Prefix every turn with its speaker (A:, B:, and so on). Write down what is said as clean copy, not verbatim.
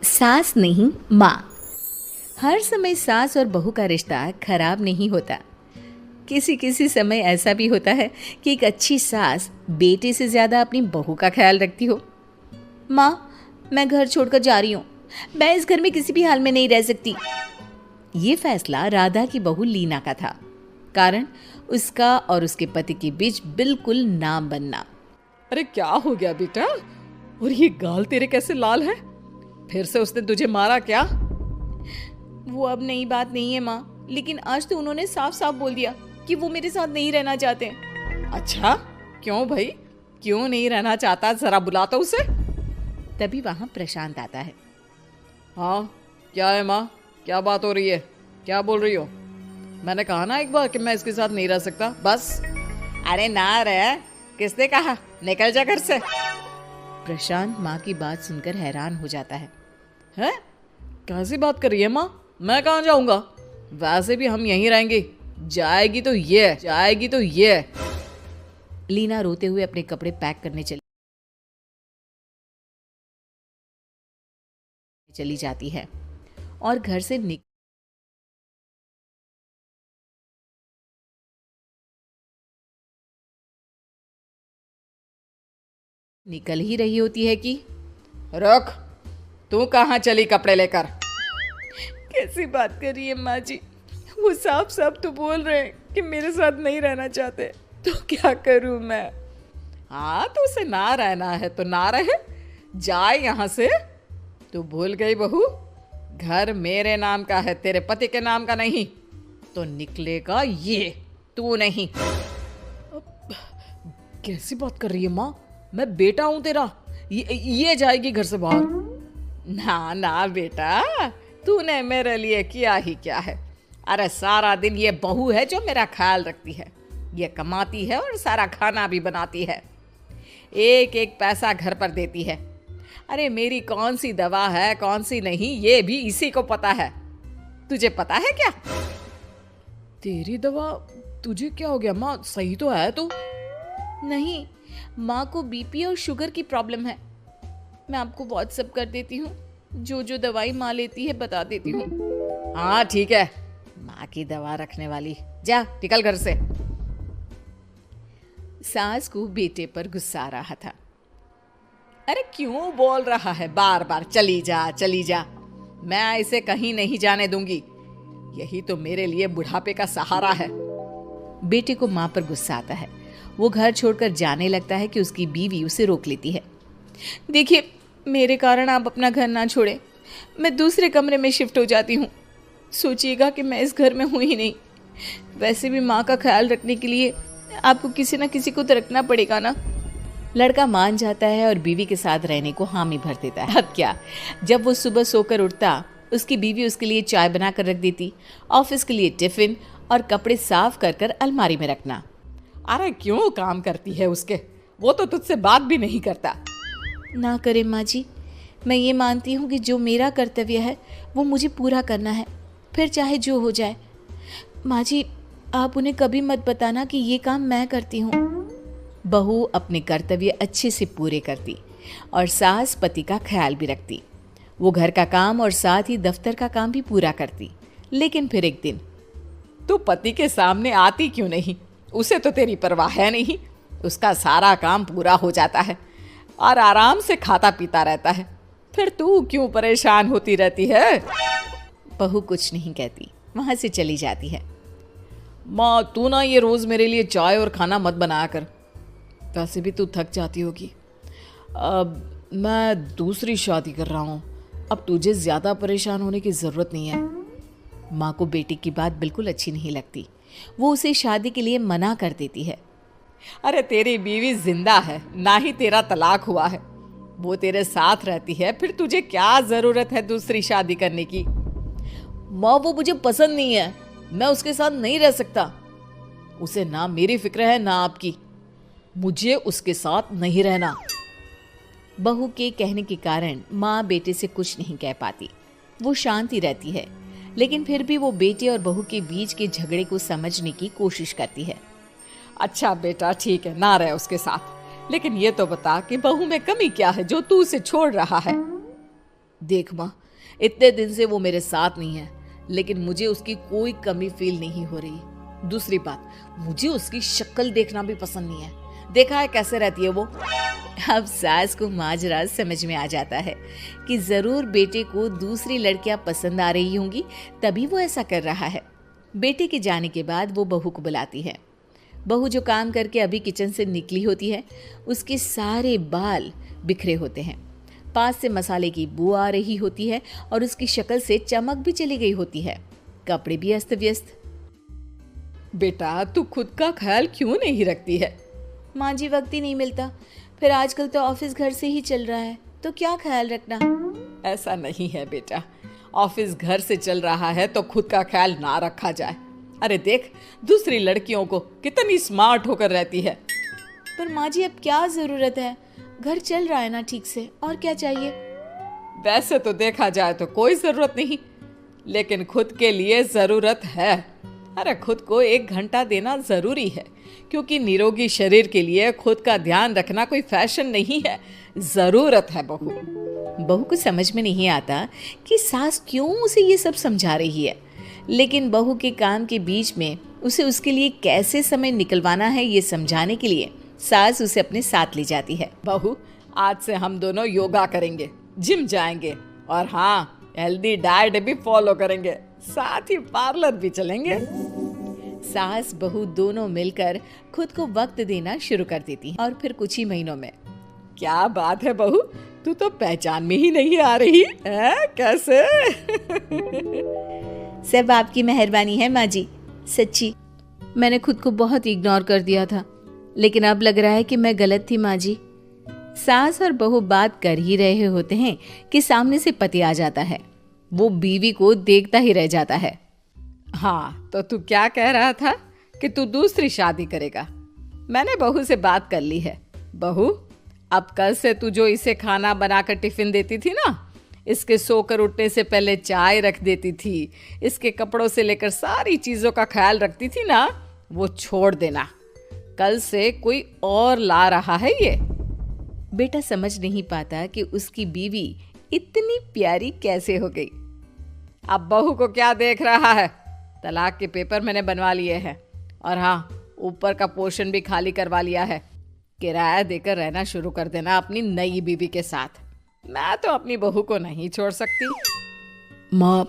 A: सास नहीं माँ। हर समय सास और बहू का रिश्ता खराब नहीं होता। किसी किसी समय ऐसा भी होता है कि एक अच्छी सास बेटे से ज़्यादा अपनी बहू का ख्याल रखती हो। माँ, मैं घर छोड़कर जा रही हूँ। मैं इस घर में किसी भी हाल में नहीं रह सकती। ये फैसला राधा की बहू लीना का था। कारण उसका और उसके पति के बीच बिल्कुल ना बनना।
B: अरे क्या हो गया बेटा? और ये गाल तेरे कैसे लाल है? फिर से उसने तुझे मारा क्या?
A: वो अब नई बात नहीं है माँ, लेकिन आज तो उन्होंने साफ साफ बोल दिया कि वो मेरे साथ नहीं रहना चाहते।
B: अच्छा, क्यों भाई? क्यों नहीं रहना चाहता? जरा बुलाता उसे।
A: तभी वहां प्रशांत आता है।
B: हाँ, क्या है माँ? क्या बात हो रही है? क्या बोल रही हो? मैंने कहा ना एक बार कि मैं इसके साथ नहीं रह सकता, बस। अरे ना रह, किसने कहा? निकल जा घर से।
A: प्रशांत माँ की बात सुनकर हैरान हो जाता है।
B: हैं? कैसी बात कर रही है माँ? मैं कहाँ जाऊंगा? वैसे भी हम यहीं रहेंगे। जाएगी तो ये।
A: लीना रोते हुए अपने कपड़े पैक करने चली जाती है और घर से निकल ही रही होती है कि
B: रुक, तू कहाँ चली कपड़े लेकर?
A: कैसी बात कर रही है माँ जी? वो साफ साफ तो बोल रहे हैं कि मेरे साथ नहीं रहना चाहते, तो क्या करूं मैं?
B: हाँ, तो उसे ना रहना है तो ना रहे, जाए यहाँ से। तू भूल गई बहू, घर मेरे नाम का है, तेरे पति के नाम का नहीं। तो निकलेगा ये, तू नहीं। कैसी बात कर रही है माँ? मैं बेटा हूं तेरा। ये जाएगी घर से बाहर। ना ना बेटा, तूने मेरे लिए किया ही क्या है? अरे सारा दिन ये बहू है जो मेरा ख्याल रखती है। ये कमाती है और सारा खाना भी बनाती है। एक एक पैसा घर पर देती है। अरे मेरी कौन सी दवा है कौन सी नहीं, ये भी इसी को पता है। तुझे पता है क्या? तेरी दवा? तुझे क्या हो गया माँ? सही तो है तू?
A: नहीं, माँ को बीपी और शुगर की प्रॉब्लम है। मैं आपको व्हाट्सएप कर देती हूँ, जो जो दवाई माँ लेती है बता देती हूँ।
B: हाँ ठीक है, माँ की दवा रखने वाली। जा निकल घर से।
A: सास को बेटे पर गुस्सा आ रहा था।
B: अरे क्यों बोल रहा है बार बार चली जा? मैं इसे कहीं नहीं जाने दूंगी। यही तो मेरे लिए बुढ़ापे का सहारा है।
A: बेटे को माँ पर गुस्सा आता है। वो घर छोड़कर जाने लगता है कि उसकी बीवी उसे रोक लेती है। देखिए, मेरे कारण आप अपना घर ना छोड़े। मैं दूसरे कमरे में शिफ्ट हो जाती हूँ। सोचिएगा कि मैं इस घर में हूँ ही नहीं। वैसे भी माँ का ख्याल रखने के लिए आपको किसी ना किसी को तो रखना पड़ेगा ना। लड़का मान जाता है और बीवी के साथ रहने को हामी भर देता है। अब क्या, जब वो सुबह सोकर उठता, उसकी बीवी उसके लिए चाय बना कर रख देती, ऑफिस के लिए टिफिन और कपड़े साफ कर कर अलमारी में रखना।
B: अरे क्यों काम करती है उसके? वो तो तुझसे बात भी नहीं करता।
A: ना करे माँ जी, मैं ये मानती हूँ कि जो मेरा कर्तव्य है वो मुझे पूरा करना है, फिर चाहे जो हो जाए। माँ जी, आप उन्हें कभी मत बताना कि ये काम मैं करती हूँ। बहू अपने कर्तव्य अच्छे से पूरे करती और सास पति का ख्याल भी रखती। वो घर का काम और साथ ही दफ्तर का काम भी पूरा करती। लेकिन फिर एक दिन,
B: तू पति के सामने आती क्यों नहीं? उसे तो तेरी परवाह है नहीं। उसका सारा काम पूरा हो जाता है और आराम से खाता पीता रहता है। फिर तू क्यों परेशान होती रहती है?
A: बहू कुछ नहीं कहती, वहां से चली जाती है।
B: माँ, तू ना ये रोज मेरे लिए चाय और खाना मत बनाया कर। वैसे भी तू थक जाती होगी। अब मैं दूसरी शादी कर रहा हूँ। अब तुझे ज्यादा परेशान होने की जरूरत नहीं है।
A: माँ को बेटी की बात बिल्कुल अच्छी नहीं लगती। वो उसे शादी के लिए मना कर देती है।
B: अरे तेरी बीवी जिंदा है, ना ही तेरा तलाक हुआ है। वो तेरे साथ रहती है, फिर तुझे क्या जरूरत है दूसरी शादी करने की? माँ, वो मुझे पसंद नहीं है। मैं उसके साथ नहीं रह सकता। उसे ना मेरी फिक्र है ना आपकी। मुझे उसके साथ नहीं रहना।
A: बहू के कहने के कारण माँ बेटे से कुछ नहीं कह पाती। वो शांति रहती है, लेकिन फिर भी वो बेटे और बहू के बीच के झगड़े को समझने की कोशिश करती है।
B: अच्छा बेटा, ठीक है, ना रहे उसके साथ। लेकिन ये तो बता कि बहू में कमी क्या है जो तू उसे छोड़ रहा है? देख माँ, इतने दिन से वो मेरे साथ नहीं है, लेकिन मुझे उसकी कोई कमी फील नहीं हो रही। दूसरी बात, मुझे उसकी शक्ल देखना भी पसंद नहीं है। देखा है कैसे रहती है वो।
A: अब सास को माजरा समझ में आ जाता है कि जरूर बेटे को दूसरी लड़कियां पसंद आ रही होंगी, तभी वो ऐसा कर रहा है। बेटे के जाने के बाद वो बहू को बुलाती है। बहू जो काम करके अभी किचन से निकली होती है, उसके सारे बाल बिखरे होते हैं, पास से मसाले की बू आ रही होती है और उसकी शक्ल से चमक भी चली गई होती है, कपड़े भी अस्त व्यस्त।
B: बेटा, तू खुद का ख्याल क्यों नहीं रखती है?
A: माँ जी, वक्त ही नहीं मिलता, फिर आजकल तो ऑफिस घर से ही चल रहा है, तो क्या ख्याल रखना।
B: ऐसा नहीं है बेटा, ऑफिस घर से चल रहा है तो खुद का ख्याल ना रखा जाए। अरे देख, दूसरी लड़कियों को कितनी स्मार्ट होकर रहती है।
A: पर माँ जी, अब क्या जरूरत है, घर चल रहा है ना ठीक से, और क्या चाहिए।
B: वैसे तो देखा जाए तो कोई जरूरत नहीं, लेकिन खुद के लिए जरूरत है। अरे खुद को 1 घंटा देना जरूरी है, क्योंकि निरोगी शरीर के लिए खुद का ध्यान रखना कोई फैशन नहीं है, जरूरत है।
A: बहू को समझ में नहीं आता कि सास क्यों उसे ये सब समझा रही है, लेकिन बहू के काम के बीच में उसे उसके लिए कैसे समय निकलवाना है ये समझाने के लिए सास उसे अपने साथ ले जाती है।
B: बहू, आज से हम दोनों योगा करेंगे, जिम जाएंगे, और हाँ, हेल्दी डाइट भी फॉलो करेंगे, साथ ही पार्लर भी चलेंगे।
A: सास बहू दोनों मिलकर खुद को वक्त देना शुरू कर देती हैं और फिर कुछ ही महीनों में।
B: क्या बात है बहू, तू तो पहचान में ही नहीं आ रही है, कैसे?
A: सब आपकी मेहरबानी है माँ जी, सच्ची। मैंने खुद को बहुत इग्नोर कर दिया था, लेकिन अब लग रहा है कि मैं गलत थी माँ जी। सास और बहू बात कर ही रहे होते हैं कि सामने से पति आ जाता है। वो बीवी को देखता ही रह जाता है।
B: हाँ, तो तू क्या कह रहा था कि तू दूसरी शादी करेगा? मैंने बहू से बात कर ली है। बहू, अब कल से तू जो इसे खाना बनाकर टिफिन देती थी ना, इसके सोकर उठने से पहले चाय रख देती थी, इसके कपड़ों से लेकर सारी चीजों का ख्याल रखती थी ना, वो छोड़ देना। कल से कोई और ला रहा है ये।
A: बेटा समझ नहीं पाता कि उसकी बीवी इतनी प्यारी कैसे हो गई।
B: अब बहू को क्या देख रहा है? तलाक के पेपर मैंने बनवा लिए हैं, और हाँ, ऊपर का पोर्शन भी खाली करवा लिया है। किराया देकर रहना शुरू कर देना अपनी नई बीवी के साथ। मैं तो अपनी बहू को नहीं छोड़ सकती।
A: माँ,